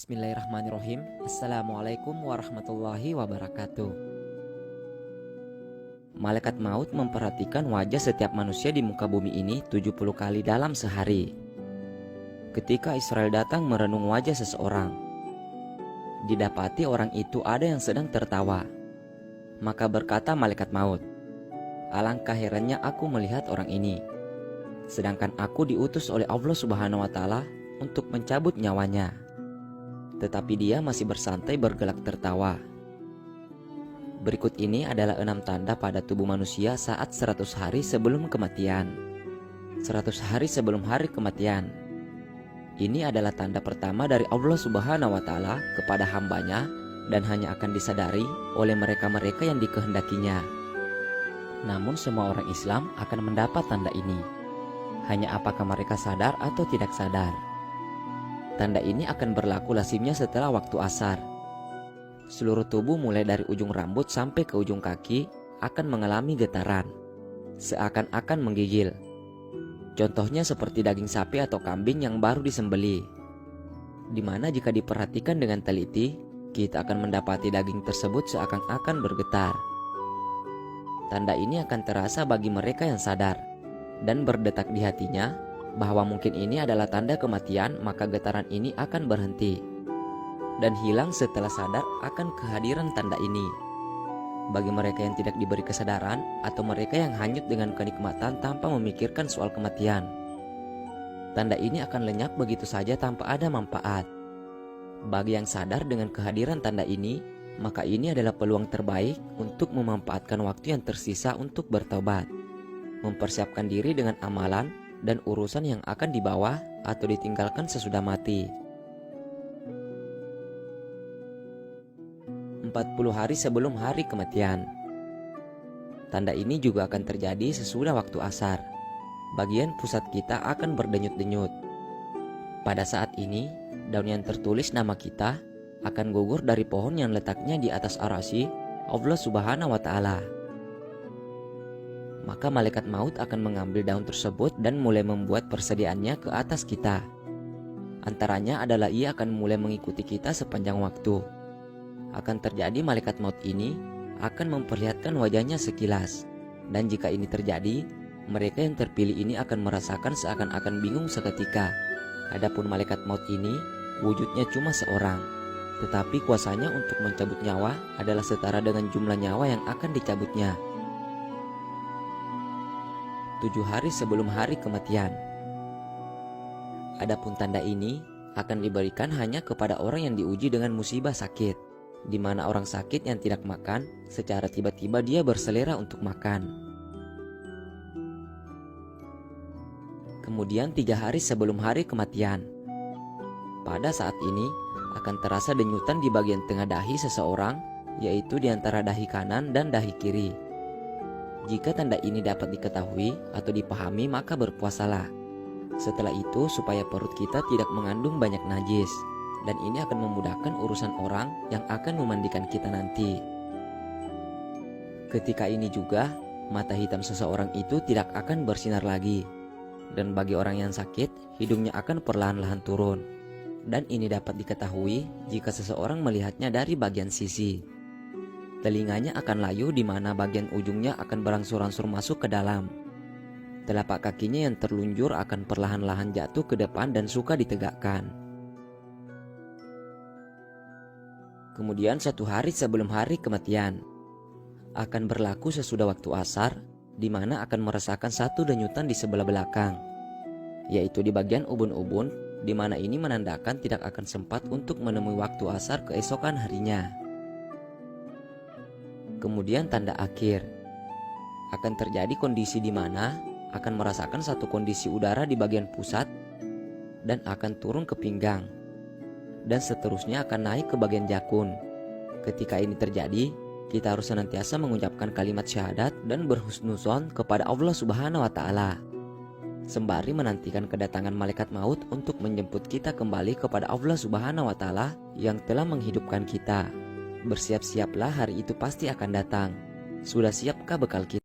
Bismillahirrahmanirrahim. Assalamualaikum warahmatullahi wabarakatuh. Malaikat maut memperhatikan wajah setiap manusia di muka bumi ini 70 kali dalam sehari. Ketika Israel datang merenung wajah seseorang, didapati orang itu ada yang sedang tertawa. Maka berkata malaikat maut, "Alangkah herannya aku melihat orang ini, sedangkan aku diutus oleh Allah Subhanahu wa Ta'ala untuk mencabut nyawanya. Tetapi dia masih bersantai bergelak tertawa." Berikut ini adalah 6 tanda pada tubuh manusia saat 100 hari sebelum kematian. 100 hari sebelum hari kematian. Ini adalah tanda pertama dari Allah Subhanahu wa Ta'ala kepada hambanya dan hanya akan disadari oleh mereka-mereka yang dikehendakinya. Namun semua orang Islam akan mendapat tanda ini. Hanya apakah mereka sadar atau tidak sadar. Tanda ini akan berlaku lazimnya setelah waktu asar. Seluruh tubuh mulai dari ujung rambut sampai ke ujung kaki akan mengalami getaran, seakan-akan menggigil. Contohnya seperti daging sapi atau kambing yang baru disembelih, di mana jika diperhatikan dengan teliti, kita akan mendapati daging tersebut seakan-akan bergetar. Tanda ini akan terasa bagi mereka yang sadar dan berdetak di hatinya bahwa mungkin ini adalah tanda kematian, maka getaran ini akan berhenti dan hilang setelah sadar akan kehadiran tanda ini. Bagi mereka yang tidak diberi kesadaran atau mereka yang hanyut dengan kenikmatan tanpa memikirkan soal kematian, tanda ini akan lenyap begitu saja tanpa ada manfaat. Bagi yang sadar dengan kehadiran tanda ini, maka ini adalah peluang terbaik untuk memanfaatkan waktu yang tersisa untuk bertobat, mempersiapkan diri dengan amalan dan urusan yang akan dibawa atau ditinggalkan sesudah mati. 40 hari sebelum hari kematian. Tanda ini juga akan terjadi sesudah waktu asar. Bagian pusat kita akan berdenyut-denyut. Pada saat ini, daun yang tertulis nama kita akan gugur dari pohon yang letaknya di atas arasy Allah Subhanahu wa Ta'ala. Maka malaikat maut akan mengambil daun tersebut dan mulai membuat persediaannya ke atas kita. Antaranya adalah ia akan mulai mengikuti kita sepanjang waktu. Akan terjadi malaikat maut ini akan memperlihatkan wajahnya sekilas. Dan jika ini terjadi, mereka yang terpilih ini akan merasakan seakan-akan bingung seketika. Adapun malaikat maut ini wujudnya cuma seorang, tetapi kuasanya untuk mencabut nyawa adalah setara dengan jumlah nyawa yang akan dicabutnya. 7 hari sebelum hari kematian. Adapun tanda ini akan diberikan hanya kepada orang yang diuji dengan musibah sakit, di mana orang sakit yang tidak makan, secara tiba-tiba dia berselera untuk makan. Kemudian 3 hari sebelum hari kematian. Pada saat ini akan terasa denyutan di bagian tengah dahi seseorang, yaitu di antara dahi kanan dan dahi kiri. Jika tanda ini dapat diketahui atau dipahami, maka berpuasalah. Setelah itu supaya perut kita tidak mengandung banyak najis, dan ini akan memudahkan urusan orang yang akan memandikan kita nanti. Ketika ini juga, mata hitam seseorang itu tidak akan bersinar lagi, dan bagi orang yang sakit, hidungnya akan perlahan-lahan turun. Dan ini dapat diketahui jika seseorang melihatnya dari bagian sisi. Telinganya akan layu di mana bagian ujungnya akan berangsur-angsur masuk ke dalam. Telapak kakinya yang terlunjur akan perlahan-lahan jatuh ke depan dan suka ditegakkan. Kemudian 1 hari sebelum hari kematian akan berlaku sesudah waktu asar, di mana akan merasakan satu denyutan di sebelah belakang, yaitu di bagian ubun-ubun, di mana ini menandakan tidak akan sempat untuk menemui waktu asar keesokan harinya. Kemudian tanda akhir akan terjadi kondisi di mana akan merasakan satu kondisi udara di bagian pusat dan akan turun ke pinggang, dan seterusnya akan naik ke bagian jakun. Ketika ini terjadi, kita harus senantiasa mengucapkan kalimat syahadat dan berhusnuzon kepada Allah Subhanahu wa Ta'ala, sembari menantikan kedatangan malaikat maut untuk menjemput kita kembali kepada Allah Subhanahu wa Ta'ala yang telah menghidupkan kita. Bersiap-siaplah, hari itu pasti akan datang. Sudah siapkah bekal kita?